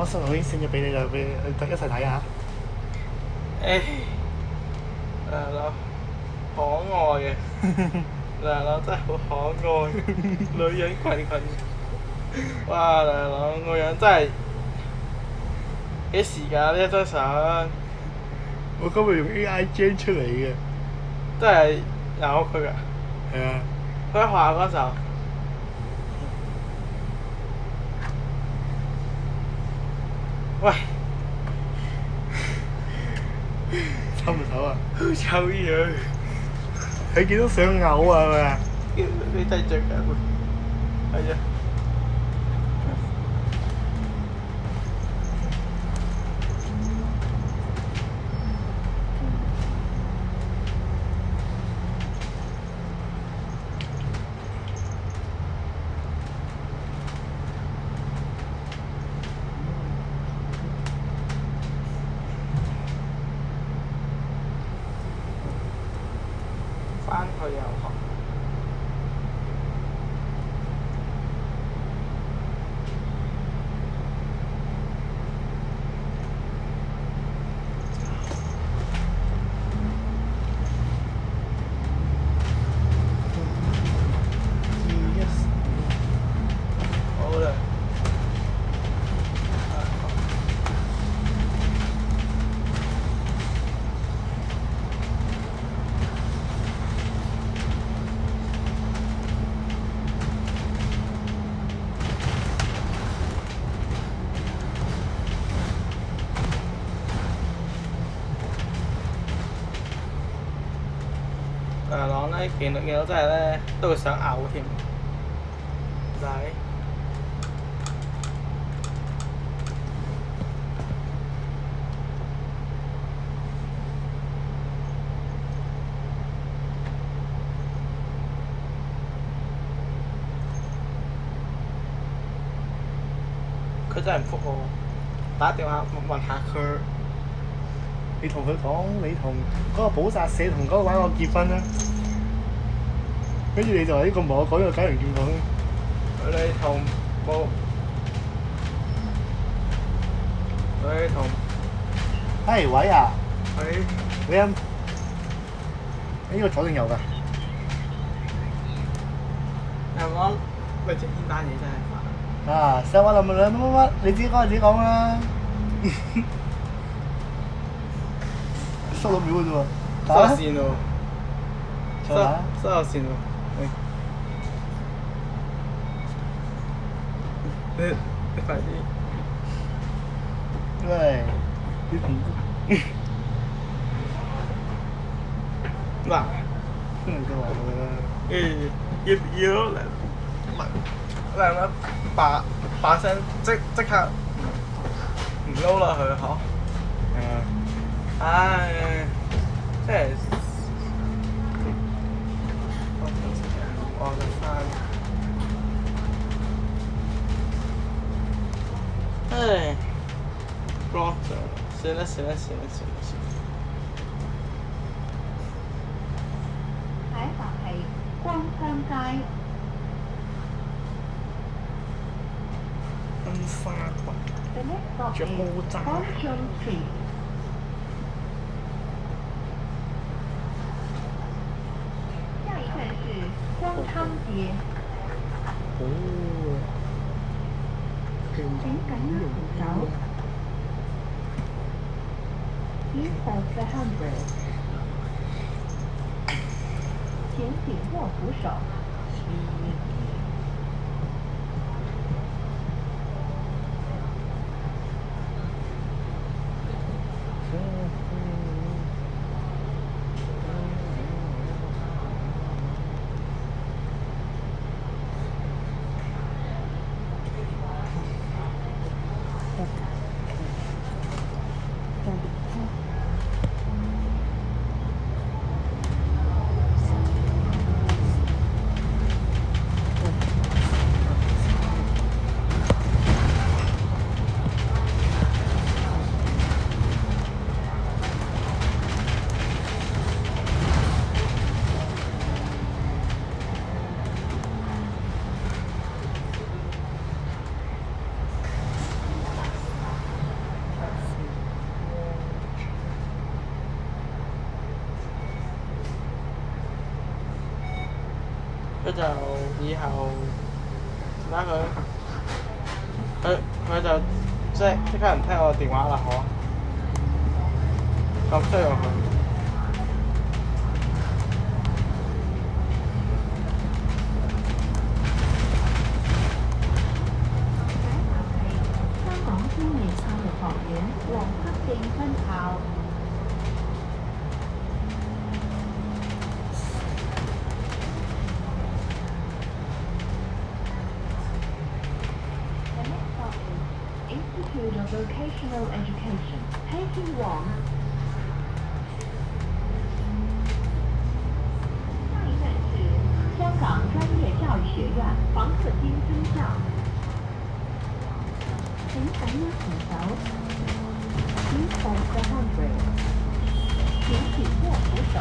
我信我已經 send 咗俾你啦，俾你一齊睇下。誒，大佬可愛嘅，大佬真係好可愛，女人群群。哇！大佬個樣真係幾時㗎呢一張相？我今日用 AI gen 出嚟嘅。真係有佢㗎。係啊。佢喺學校嗰時候。喂，醜唔醜啊？好醜樣。佢見到想嘔啊！係咪啊？你真係着緊喎。係啊。翻去又學。好啦。大佬咧，見到真係咧，都會想嘔添。仔。佢真係唔覆我，打電話問下佢。你同佢講，你同嗰個補習社同嗰個玩我結婚啦。跟住你就話呢個唔係我講，呢個假如點講？你同冇？你同？喂喂啊！喂。你呢個左定右㗎？又講喂，隻煙單嘢真係煩。啊！成日話乜乜乜，你自己講就自己講啦。收咗秒嘅啫喎。收線咯。收線咯。你快啲。喂，你同嗱，邊個話佢啦？要嗱把聲即刻唔撈啦佢嗬。唉，即係我嘅翻。唉，block 咗，算啦。下一站係光香街。分花裙。The next stop is 光香 Street。下一站是光昌街。請緊握扶手。East of the 100。請緊握扶手。就以後拉佢就即刻唔聽我電話啦，好咁需要佢。香港專業教育學院黃德正分校。The next stop is Institute of Vocational Education, Peking Wang。下一站是香港专业教育学院黄克金分校。請緊握扶手，Please hold the handrail。請舉過扶手。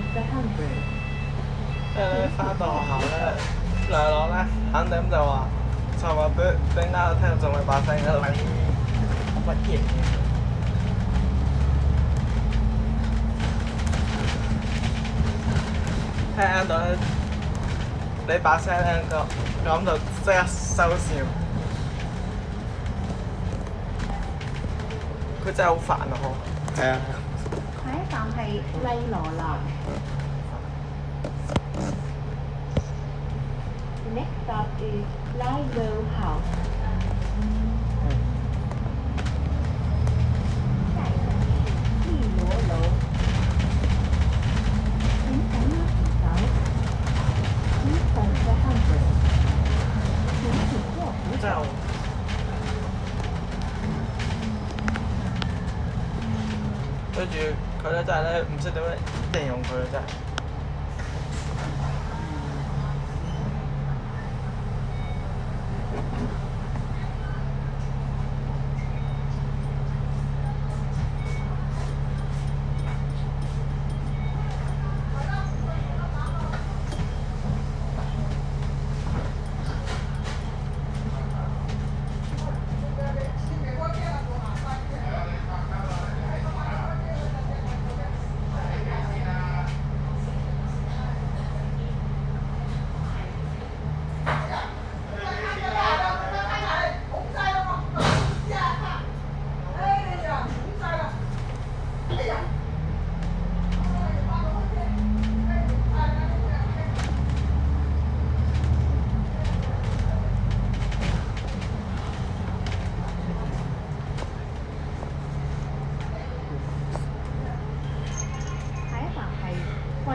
即係咧，翻到學校咧，梁朗咧肯定就話，尋日俾啱我聽到仲係把聲喺度乜嘢？聽到咧，你把聲咧咁就即刻收線。佢真係好煩啊！嗬。係啊。下一站係麗羅樓。The next stop is Lai Lo House。下一站是麗羅樓。請緊握扶手。Please hold the handrail。請舉過扶手。跟住佢咧真係咧唔識點樣形容佢真係。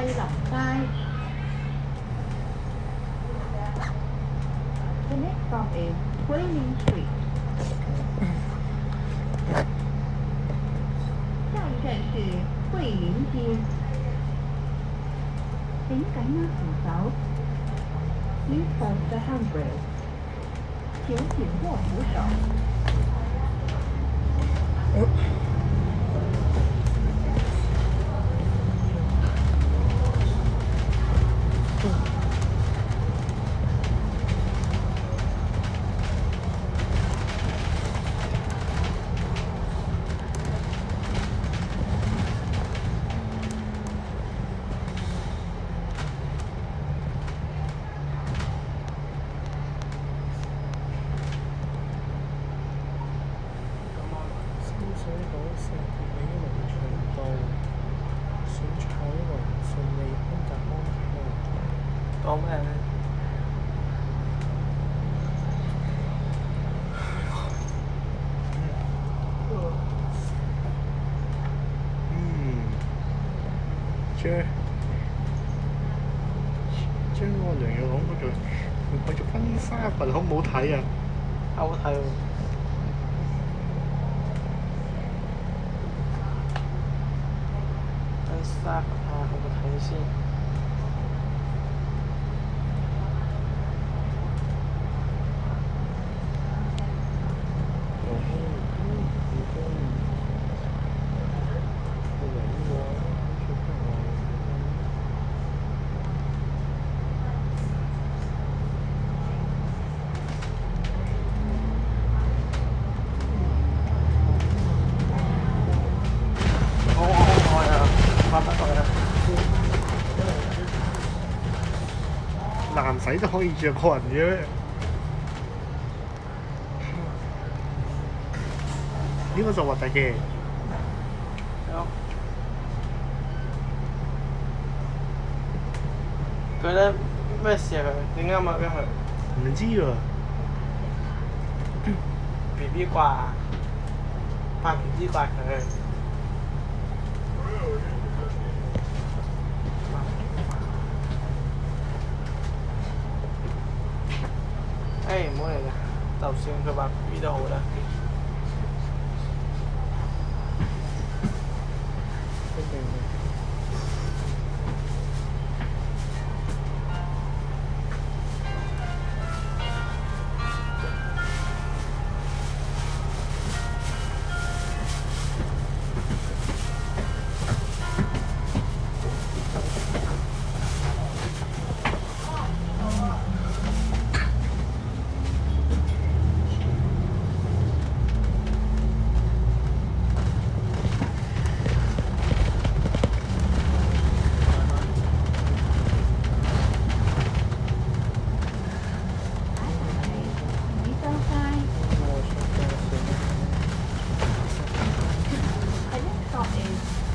桂林街。The next stop is Guilin Street。下一站是桂林街。請緊握扶手。Please hold the handrail。請緊握扶手。深水埗石籬農場道，選彩虹順利康達安講咩咧？張愛良又講嗰做婚紗裙好唔好睇啊？好睇喎！婚紗裙好唔好睇先？男仔都可以着裙嘅咩？呢個就核突嘅。佢咧咩事啊？佢點解咁樣佢唔知喎。 BB 掛，拍 BB 掛佢。唔好嚟啦，就算佢話 B 都好啦。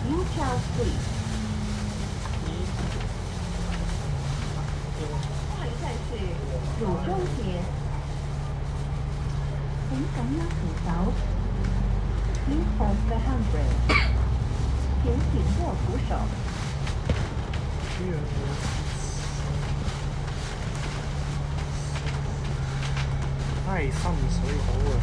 汝州街，請緊握扶手。Please hold the handrail。請緊握扶手。唉，心水好啊！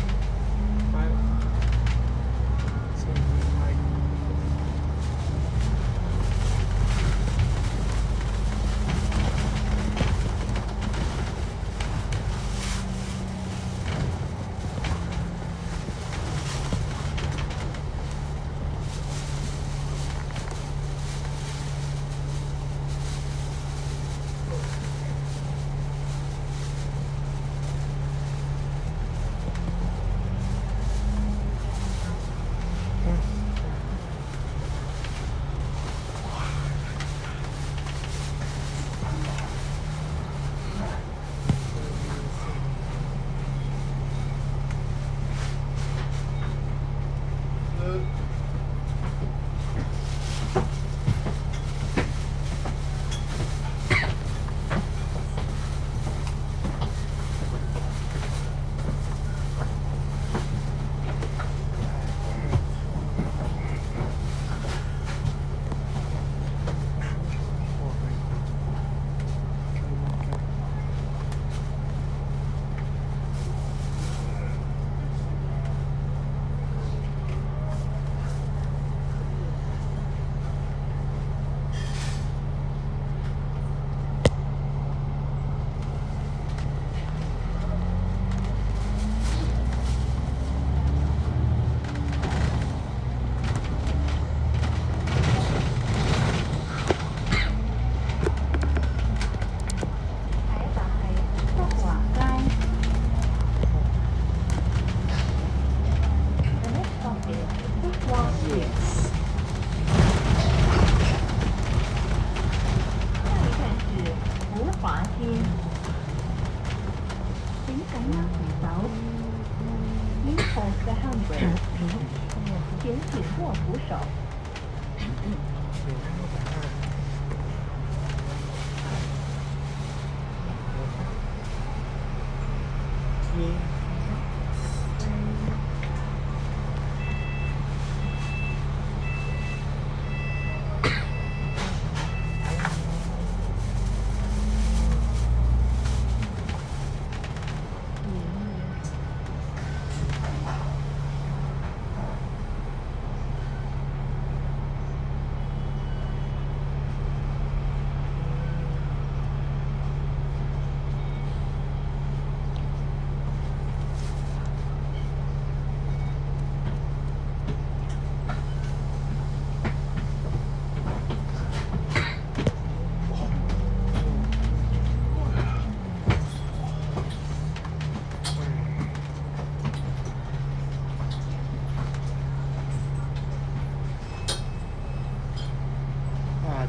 请紧握扶手。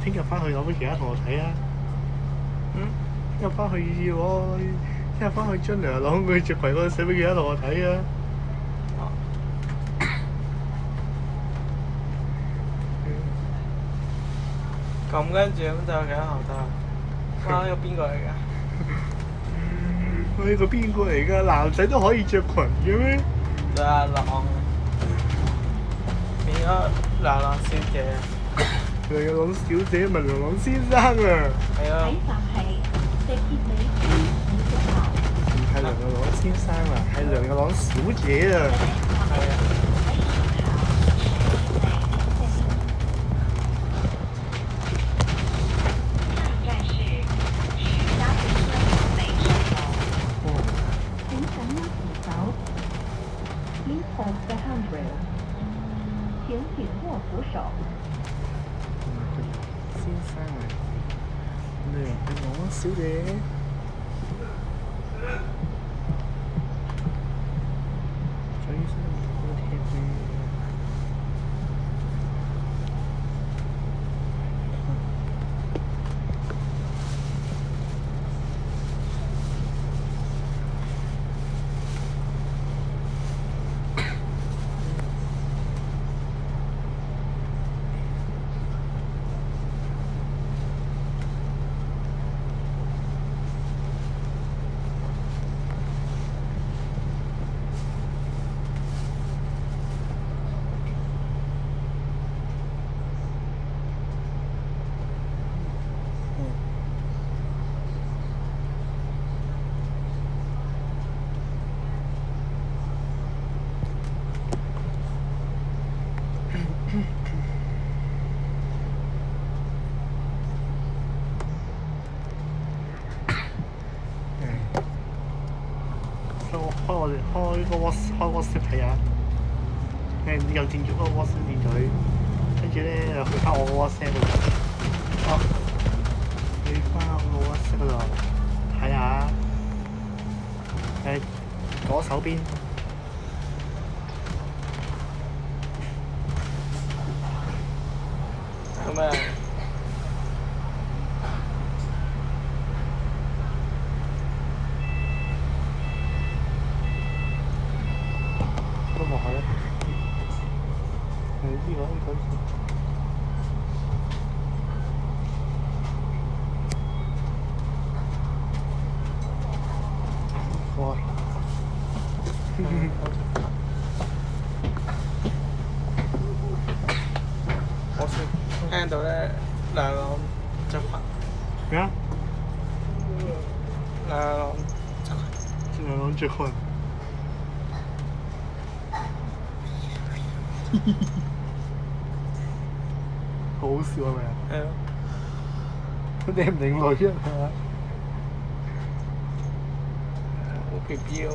聽日翻去攞俾其他同學睇啊！聽日翻去喎，聽日翻去將梁朗佢着裙嗰個寫俾其他同學睇啊！咁跟住咁就有其他學生。哇！呢個邊個嚟㗎？呢個邊個嚟㗎？男仔都可以着裙嘅咩？梁朗，變咗梁朗小姐。梁朗小姐咪梁朗先生啊！係啊。睇法係地鐵尾端50號。唔係梁朗先生啊，係梁朗小姐啊！係啊。請緊握扶手。Please hold the handrail。請緊握扶手。先生啊，梁朗小姐。最新嗰貼嘅。開個 WhatsApp 睇下，又轉咗個 WhatsApp 電佢，跟住咧又去翻我個 WhatsApp 嗰度，去翻我個 WhatsApp 嗰度睇下，左手邊。做咩？都冇係啦，呢個。哇！我先聽到咧，梁朗着裙。咩啊？梁朗梁朗着裙。好好笑係咪啊？係啊。靚唔靚女啊？係嘛？好 BB 喎。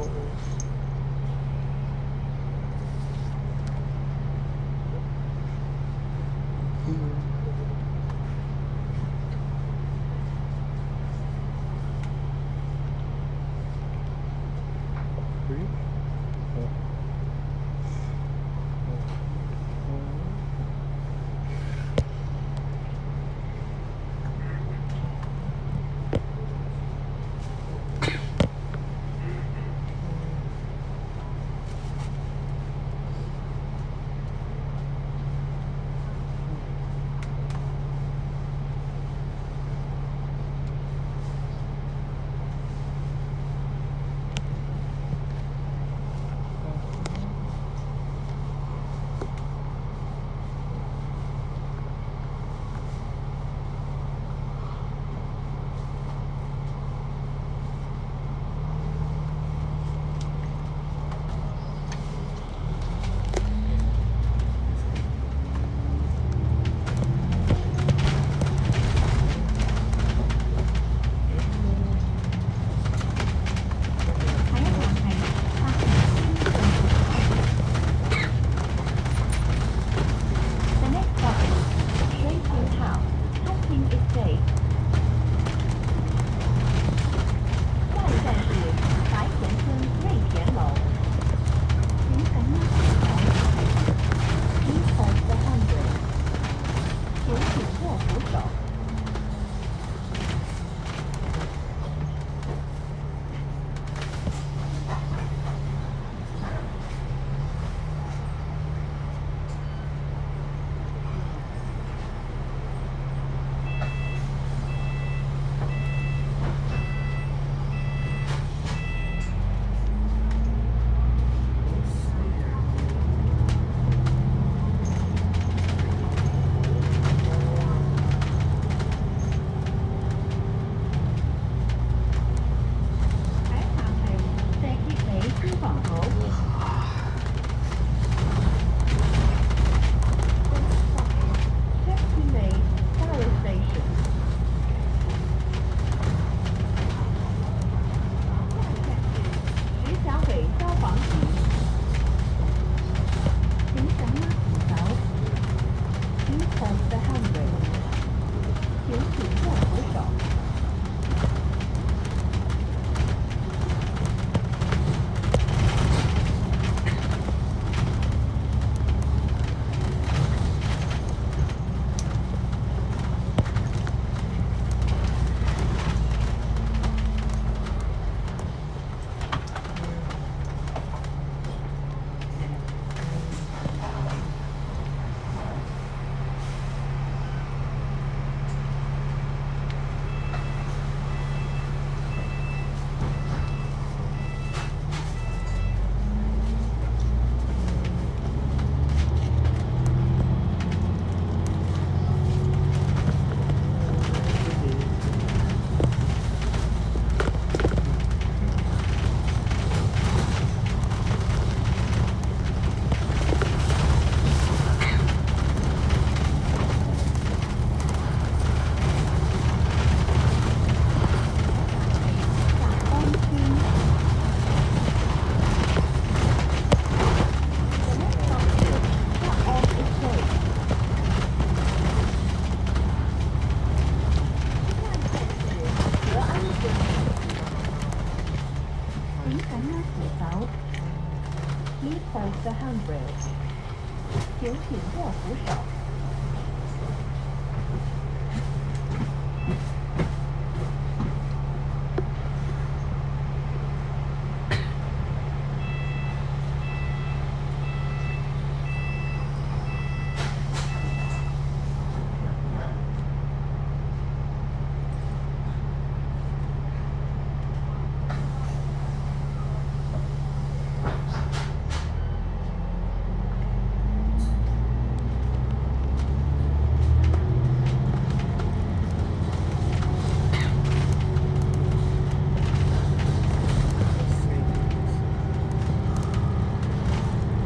请紧握扶手。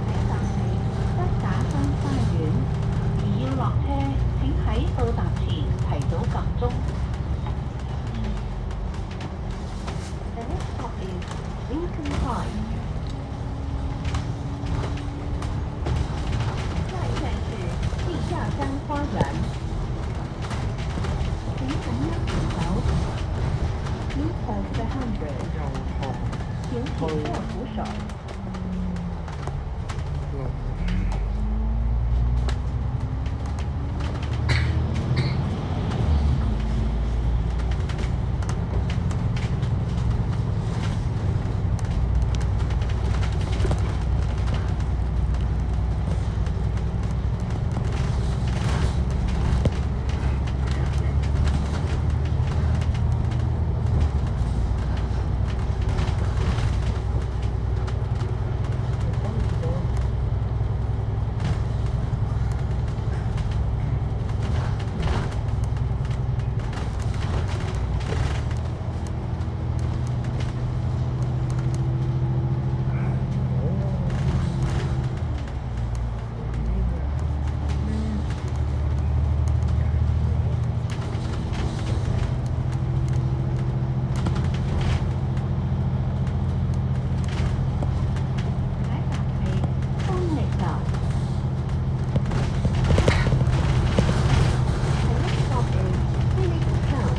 喺站尾北打分花園，而要落車，請喺到達前提早撳鐘。The next stop is Lincoln Heights。下一站是地下山花園。請緊握扶手。Please hold the handrail。右行請緊握扶手。路。喺站尾東力站。The next stop is Phoenix Town。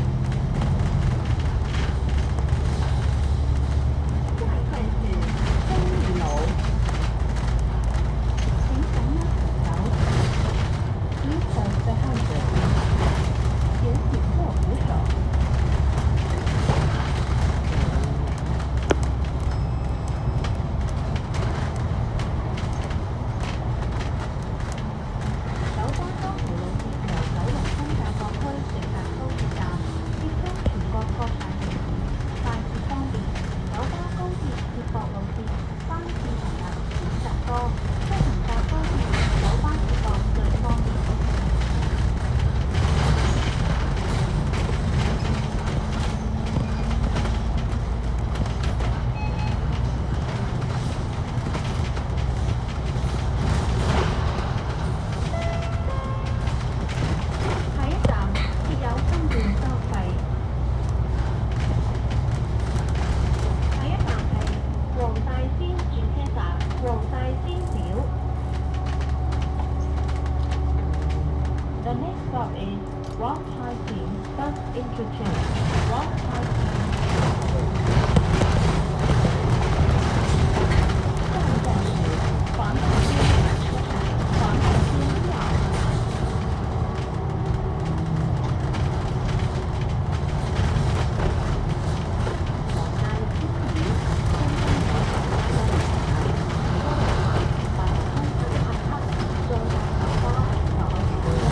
下一站是東二路。請緊握扶手。Please hold the handrail。請緊握扶手。九巴江湖路線由九龍新界各區直達高鐵站，接觸全國各大城市，快捷方便。九巴高鐵接駁路線班次頻密，選擇多，出行搭高鐵、九巴接駁最方便。下一站設有分段收費。下一站係黃大仙轉車站，黃大仙廟。The next stop is Rock Hiking Bus Interchange。Rock Hiking。下一站是黃大仙轉車站，黃大仙廟。黃大仙廟相當於九龍城大開咗一刻，再搭九巴就可以到啦。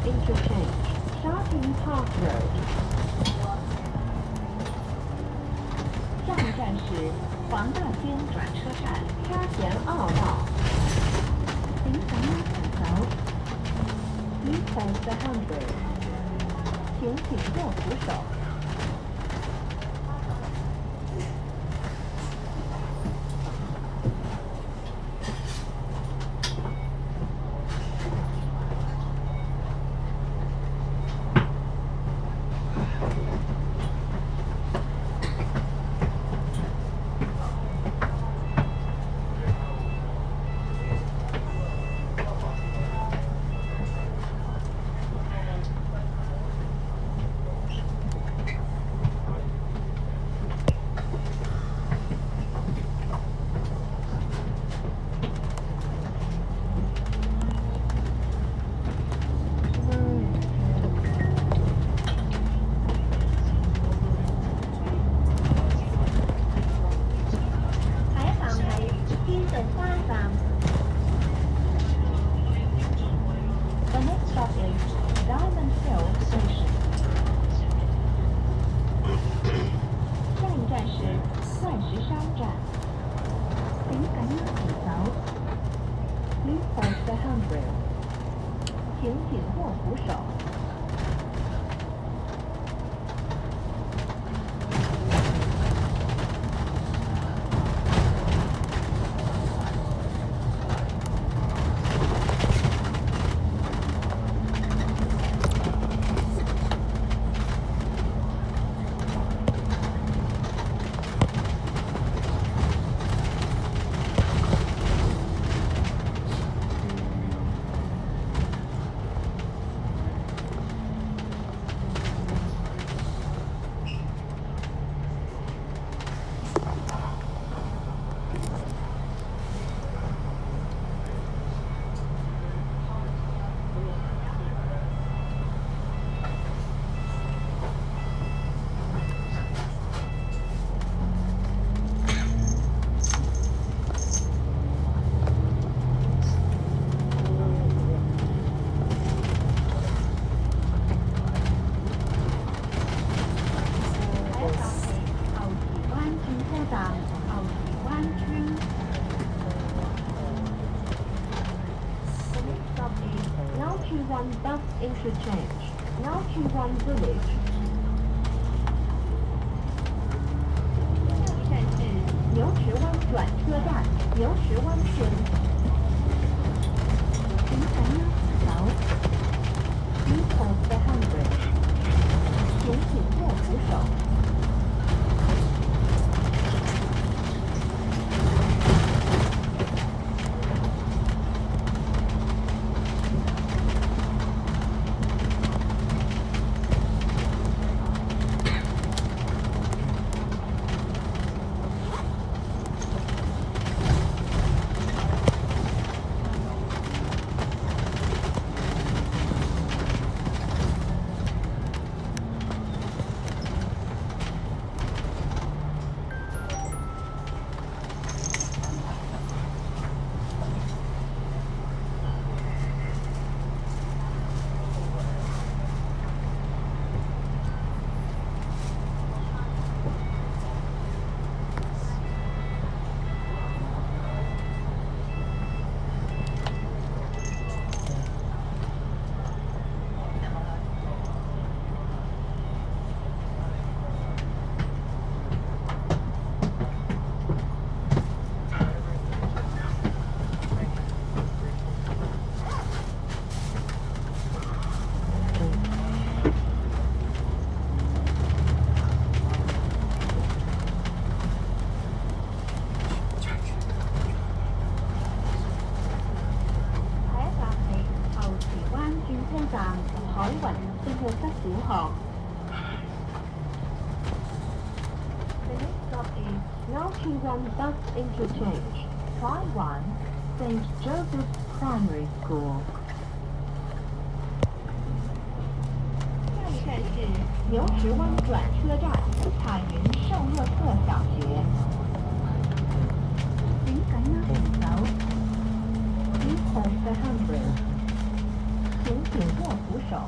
interchange. Starting Park Road. 下一站是黄大仙转车站沙田2道。请赶紧走。Please hold the handrail. 请紧握扶手。下一站係天順山站。The next stop is Diamond Hill Station. 下一站是钻石山站。请赶紧走。Please hold the handrail. 请紧握扶手。One bus interchange. Now to One Village. 下一站是牛池湾转车站，牛池湾村。请赶紧走。Please hold the handrail. 请紧握扶手。海雲正向北小學。The next stop is Yalchuwan Bus Interchange. Try 1, St. Joseph's Primary School. 下一站是牛池湾转车站，彩云圣若瑟小学。请赶紧走。Please hold the handrail. 请紧握扶手。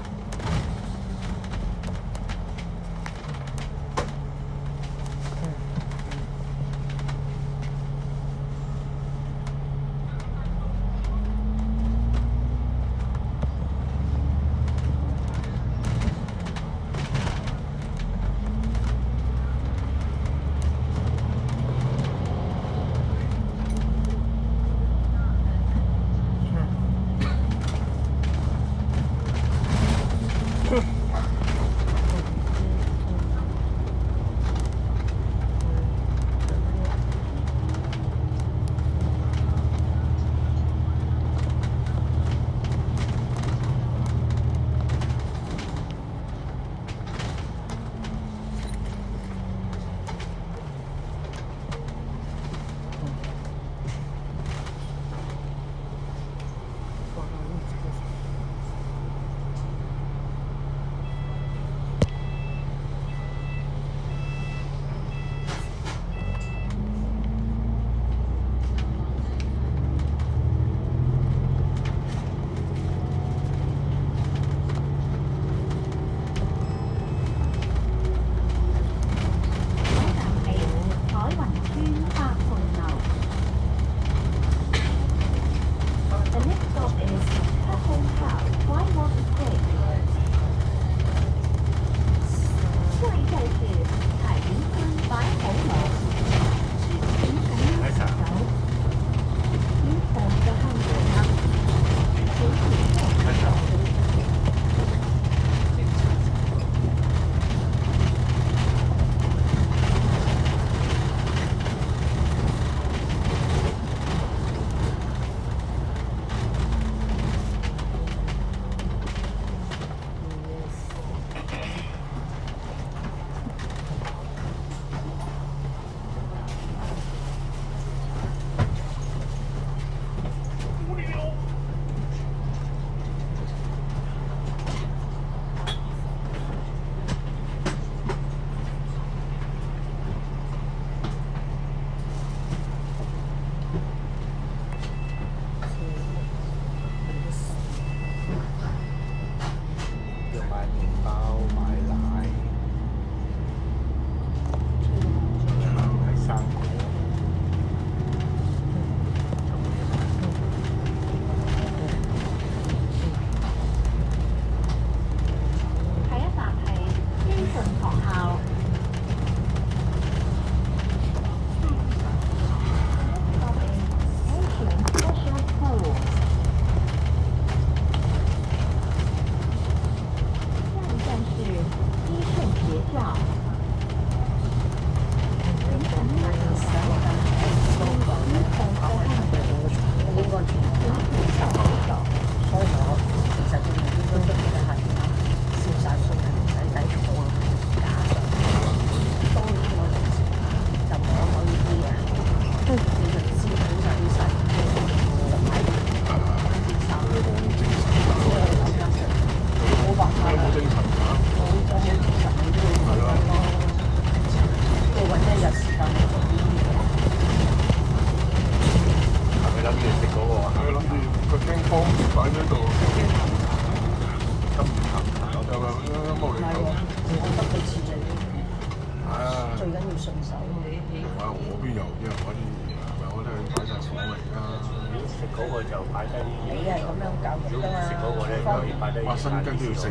哇！新根都要4條，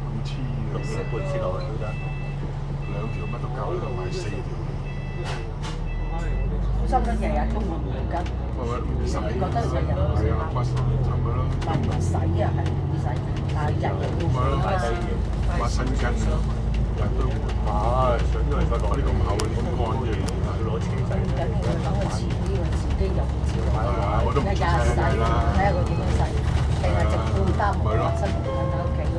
咁黐嘅。6半先落去都得。2條乜都夠啦，買4條。新根日日都換毛巾。唔使。覺得日日都係啊，不係咪咯？唔使啊，係唔使，但係日日都換。買新根啊，日都換。想都係再攞啲咁厚啲咁乾嘅，要攞車仔。唔緊要，等佢遲啲，佢自己又唔知道。係啊，我都唔日日洗，睇下佢點樣洗，定係直接擔毛巾新毛巾喺屋企咯。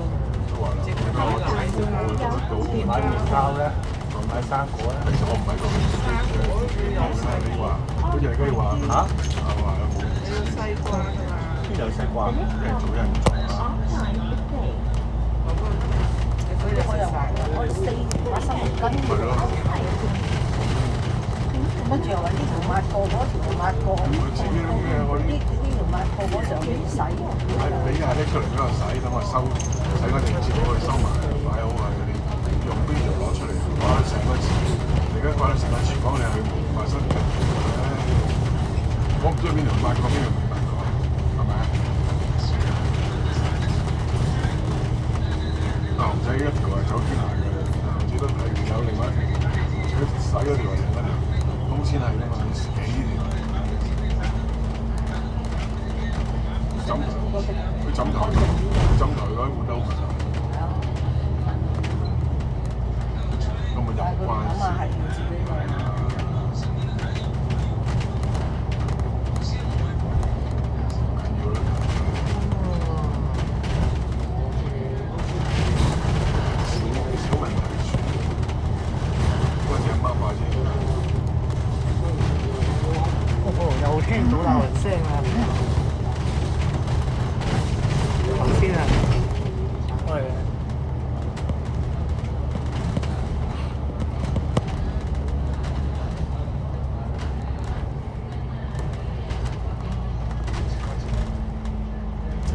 都話啦，我做到買麵包咧，買生果咧。其實我唔係講你話，好似你嗰啲話嚇，話冇西瓜㗎嘛？邊有西瓜？做人做啊！我又話我4條新毛巾，係咯。跟住又話呢條抹過，嗰條抹過，呢條抹過嗰時候未洗。俾下拎出嚟。俾我洗，等我收洗嗰陣接我去收埋擺好啊嗰啲，用邊度攞出嚟，掛到成個你而家掛到成個廚房你係冇發生嘅。我唔知邊度發過，邊度未發過，係咪？但唔使一條係走天涯嘅，只不過係有另外一條，佢洗嗰條係另一條，公司係㗎嘛，幾條。佢枕頭嗰啲換得好密啊，根本就唔關事。係要自己做。緊要啦。小問題處理，嗰隻貓快啲。又聽到鬧人聲啦！頭先啊，係啊。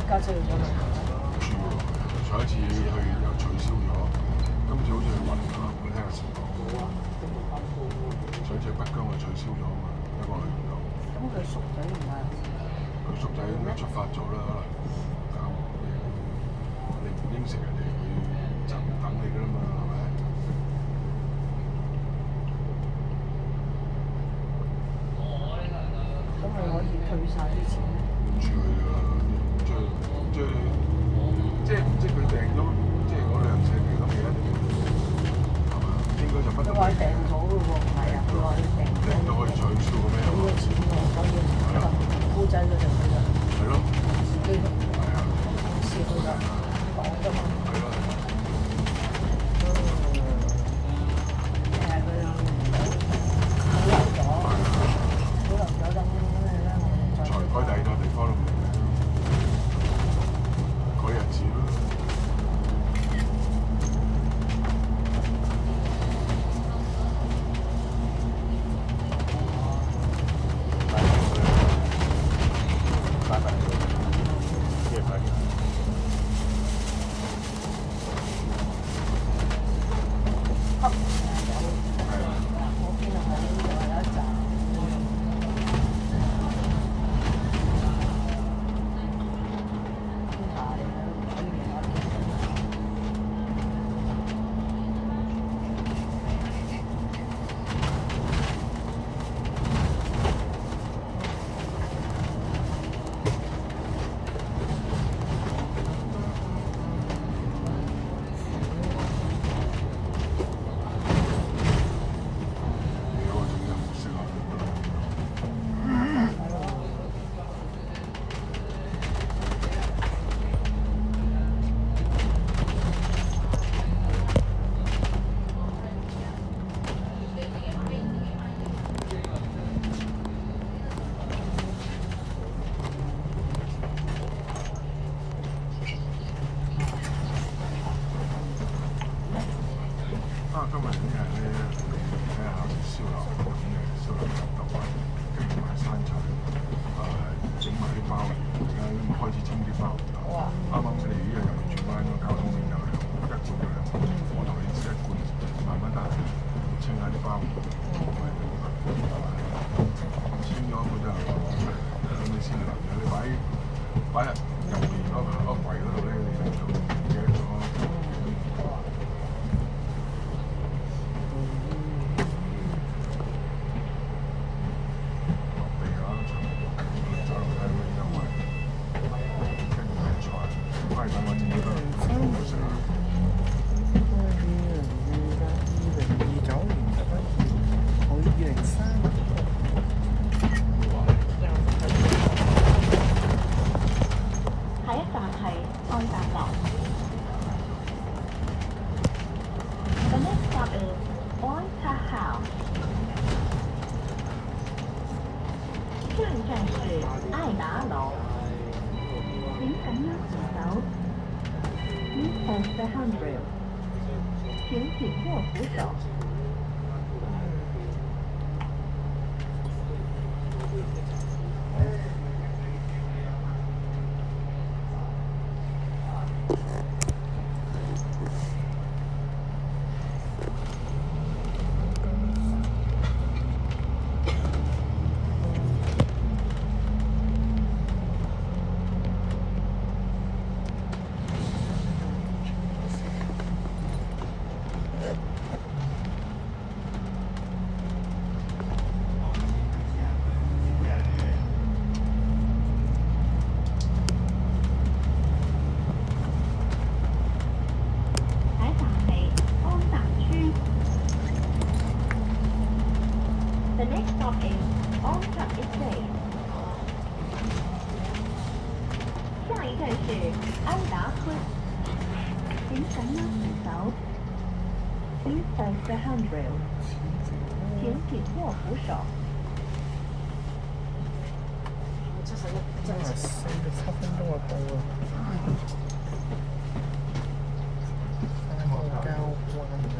家姐去咗啦。上一次去又取消咗，今次好似去雲南，我聽阿成講。上次北疆就取消咗嘛，一個去唔到。咁佢叔仔唔係？佢叔仔應該出發咗啦，可能搞你唔應承人哋，佢就唔等你㗎啦嘛，係咪？咁咪可以退晒啲錢？唔知佢啦，即係唔知佢訂咗，即係嗰兩隻訂咗未啊？係嘛？應該就不。佢話訂咗嘅喎，唔係啊？佢話要訂到可以取消嘅咩？咁嘅錢喎，所以姑仔嗰度去啦。係咯。自己係啊，公司去啦，講㗎嘛。係咯。係佢保留咗，等咩咧？我再改第二個地方都唔定嘅，改日子咯。今日呢係咧睇下燒臘咁嘅燒臘雜豆啊，跟住買生菜，整埋啲鮑魚，而家開始清啲鮑魚啦。啱啱佢哋呢日又要轉彎個交通名又一罐又兩，我同你試一罐，慢慢得清下啲鮑魚，清咗佢就攞出嚟，咁你先嚟。你擺入邊嗰個櫃嗰度咧，你就記得咗。下一站係安達樓。The next stop is Oita House。下一站是愛達樓。請緊握扶手。Please hold the handrail。請緊握扶手。下一站係安達村。The next stop is Andhra Estate。下一站是安達村。請緊握扶手。Please hold the handrail。請緊握扶手。真係4-7分鐘就到啦。交關嘅。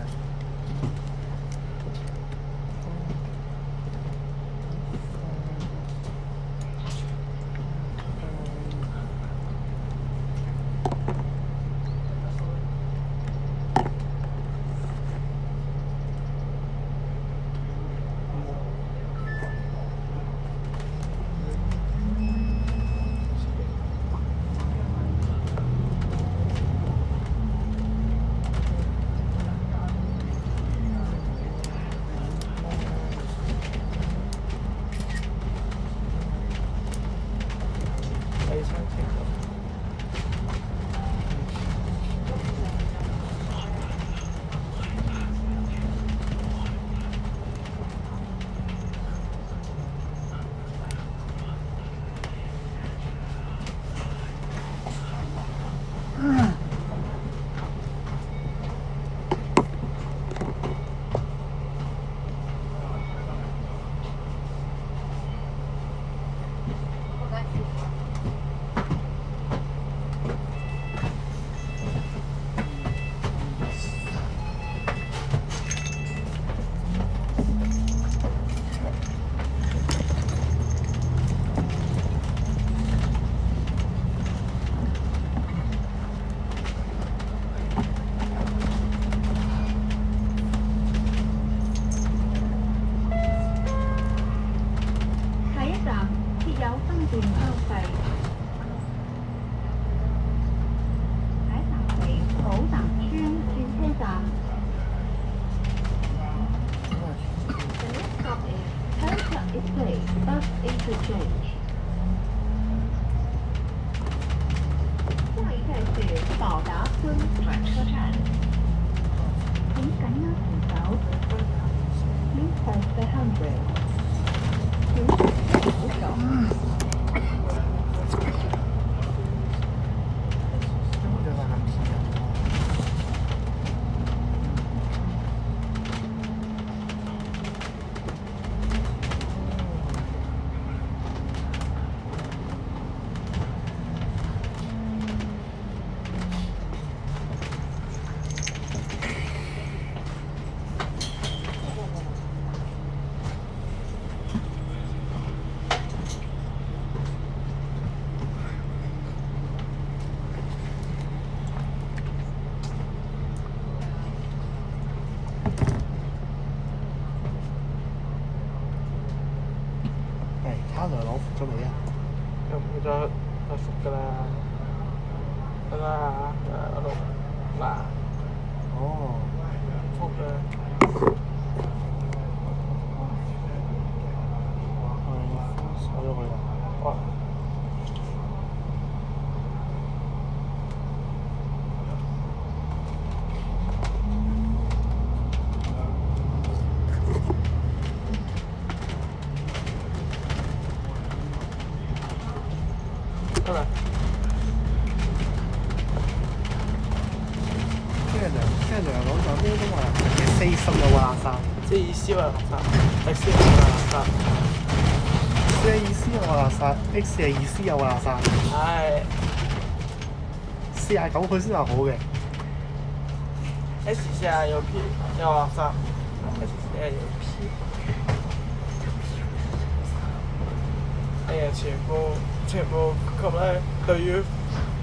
第三程度。下一站設有分段收費。下一站係寶達村轉車站。The next stop is Andhra Estate Bus Interchange。下一站是寶達村轉車站。請緊握扶手。Please hold the handrail。請緊握扶手。差唔多攞服咗未啊？又冇咗就服㗎啦。得啦，嗰度嗱，哦，服啦。係鎖咗佢啦。哇！得啦。跟住又講咗咩都話嘅40嘅話晒，即係意思話垃圾，係先係垃圾。 C 嘅意思有話晒 ，X 嘅意思有話晒。唉 49佢先話好嘅。 ，S 下有 P 有垃圾 ，S 下有 P。哎呀，全部咁咧，對於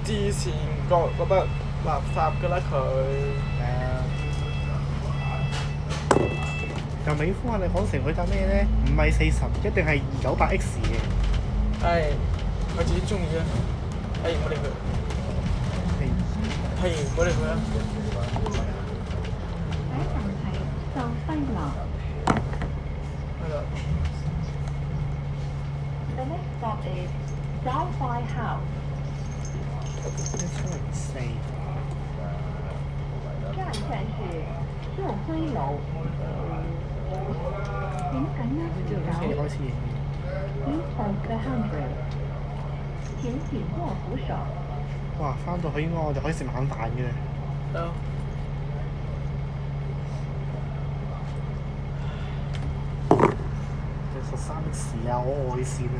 之前覺得垃圾㗎啦佢。由美孚亞利港城去搭咩咧？唔係40，一定係298X嘅。係，佢自己中意啊。係唔好理佢。係唔好理佢啊。下一站係秀輝樓。係啦。The next stop is Delphi House。下一站是秀輝樓。請緊握扶手。開始影。Please hold the handrail。請緊握扶手。哇！翻到去應該我哋可以食晚飯嘅。係。其實生時啊，我愛線啊。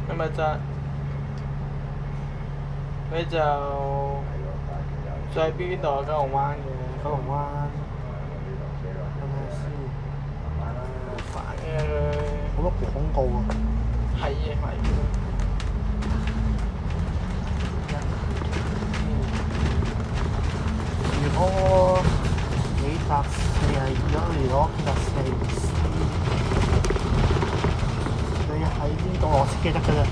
係咪就你就喺邊度啊？九龍灣嘅。九龍灣。睇下先。煩嘅佢。好多廣告啊！係嘅，係嘅。如果你搭如果搭4C，你喺邊度落車記得㗎啦。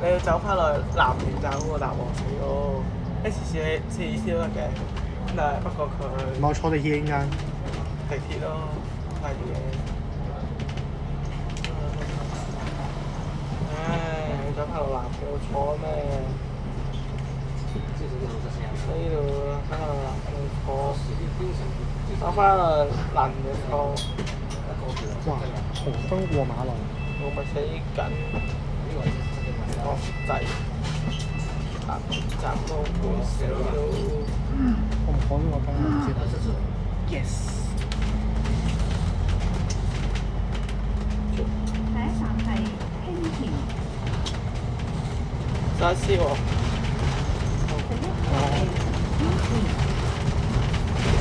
你要走翻落南園站嗰個大王死咯，4C 都得嘅，但係不過佢唔係我坐地鐵應間。地鐵咯，係嘅。唉，你走翻落南園坐咩？呢度翻落南園坐，走翻落南園坐。哇！紅燈過馬路。我咪死緊。哦，滯，站都會死咯。我唔講呢個燈唔知道。Yes。下一站係興田。揸絲喎。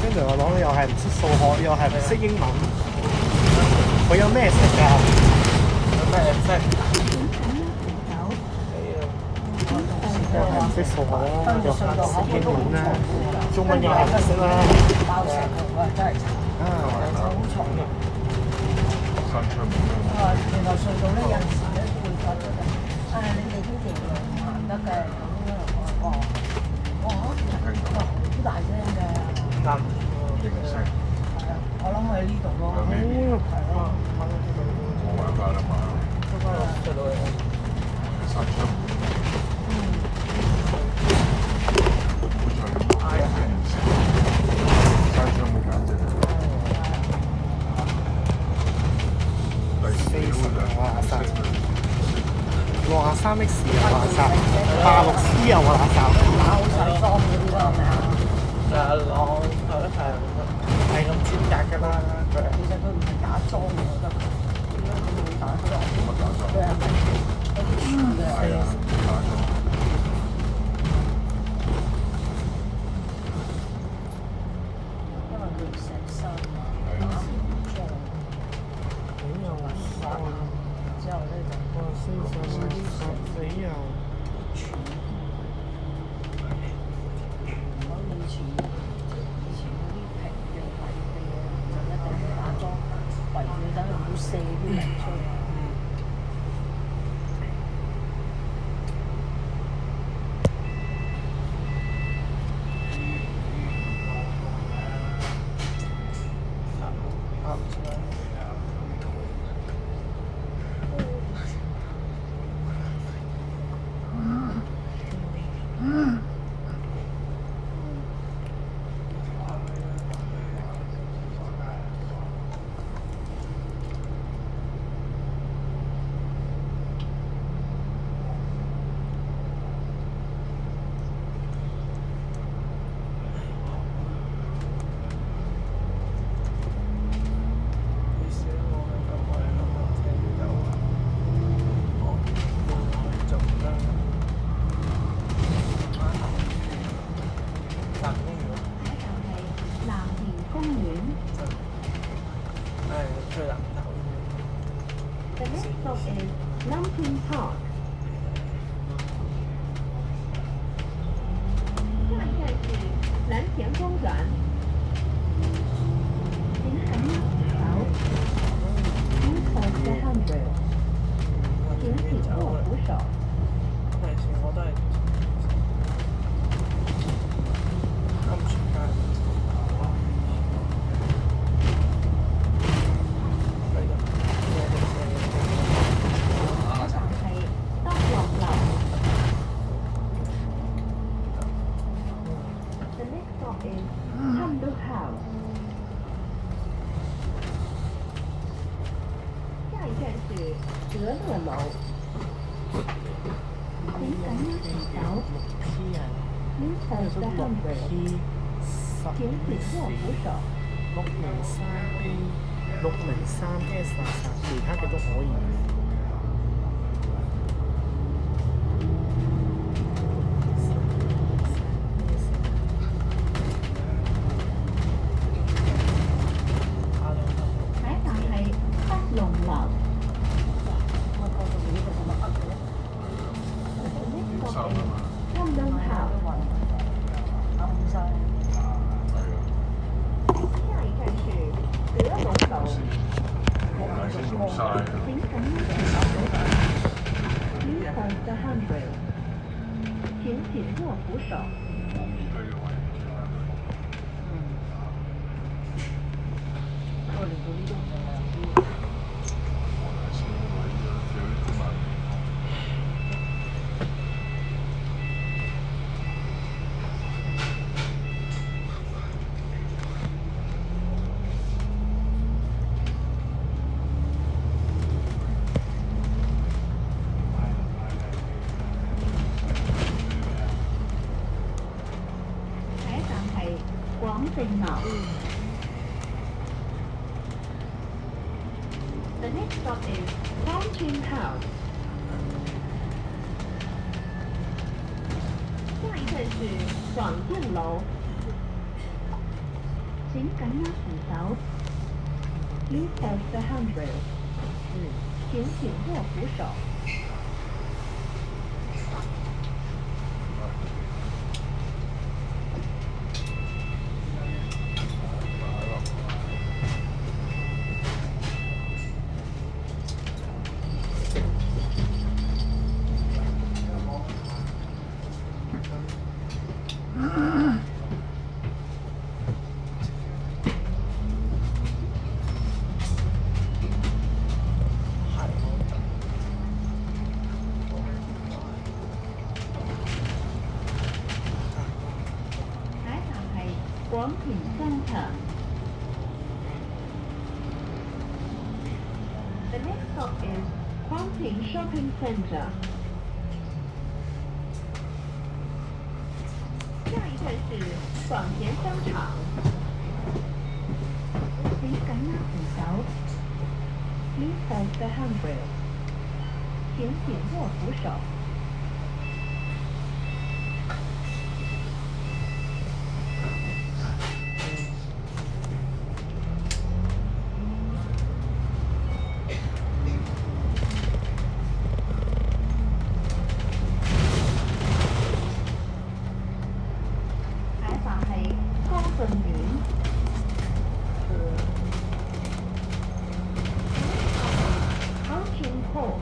跟住我講又係唔識數學，又係唔識英文。佢有咩食㗎？有咩識？又係唔識數學啦，又係唔識英文啦，中文又係唔識啦。包成佢真係慘。好重嘅。閂窗門啦。原來隧道咧有陣時咧都會發出嘅。你哋呢條路唔行得嘅咁樣。哇！好大聲嘅。難。認識。係啊，我諗喺呢度咯。係咯。冇辦法啦嘛。出到嚟。閂窗門。63X 又垃圾，86C 又垃圾。好細裝嗰啲咯，係咪啊？我係咁尖格㗎啦，佢。其實佢唔係打樁嘅，我覺得。點解佢會打樁？冇乜打樁。佢係咪嗰啲樹嘅？係啊，打樁。因為佢石山啊，打唔樁，咁又垃圾，之後咧就死又我以前嗰啲平地泥地就一定係打樁，圍住等佢唔好射啲泥出嚟。Park。下一站是蓝田公園。請緊握扶手。Use the handrail。請緊握扶手。係全我都係啱出街。係啦，下一站係德樂樓。The next stop is Handel House。下一站是德樂樓。請緊握扶手。Use the handrail。請緊握扶手。603A 其他嘅都可以。下一站係北龍樓。The next stop is Handel House。下一站是德龍樓。先用晒。請緊握扶手。Use the handrail。請緊握扶手。下一站係廣正樓。The next stop is Fountain House。下一站是廣建樓。請緊握扶手。Use the handrail。請緊握扶手。下一站係廣田商場。The next stop is Quanting Shopping Center。下一站是廣田商場。請緊握扶手。Use the handrail。請緊握扶手。下一站係高順苑。Hunting Hall。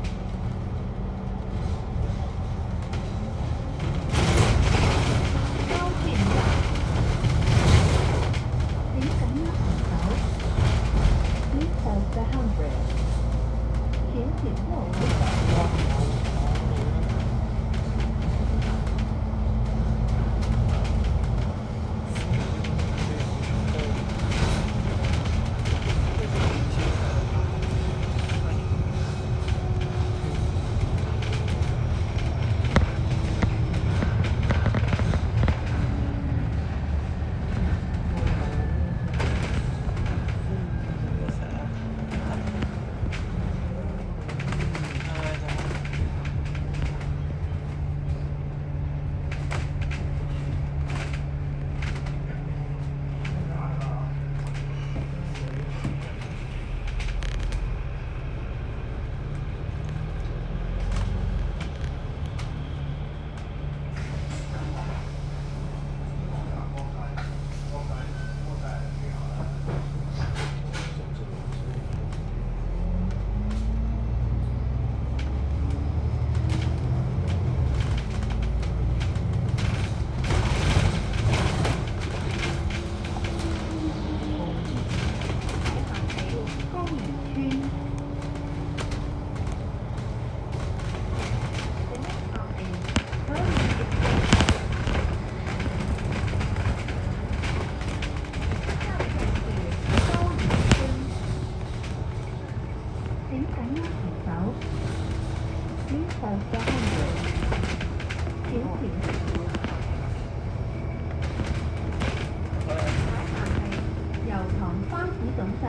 East of 100，请停。下一站係油塘巴士總站。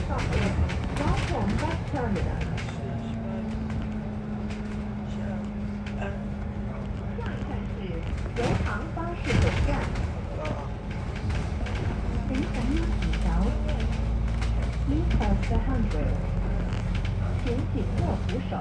Stop is Northern Bus Terminal。下一站是油塘巴士总站。請緊握扶手。East of 100，請緊握扶手。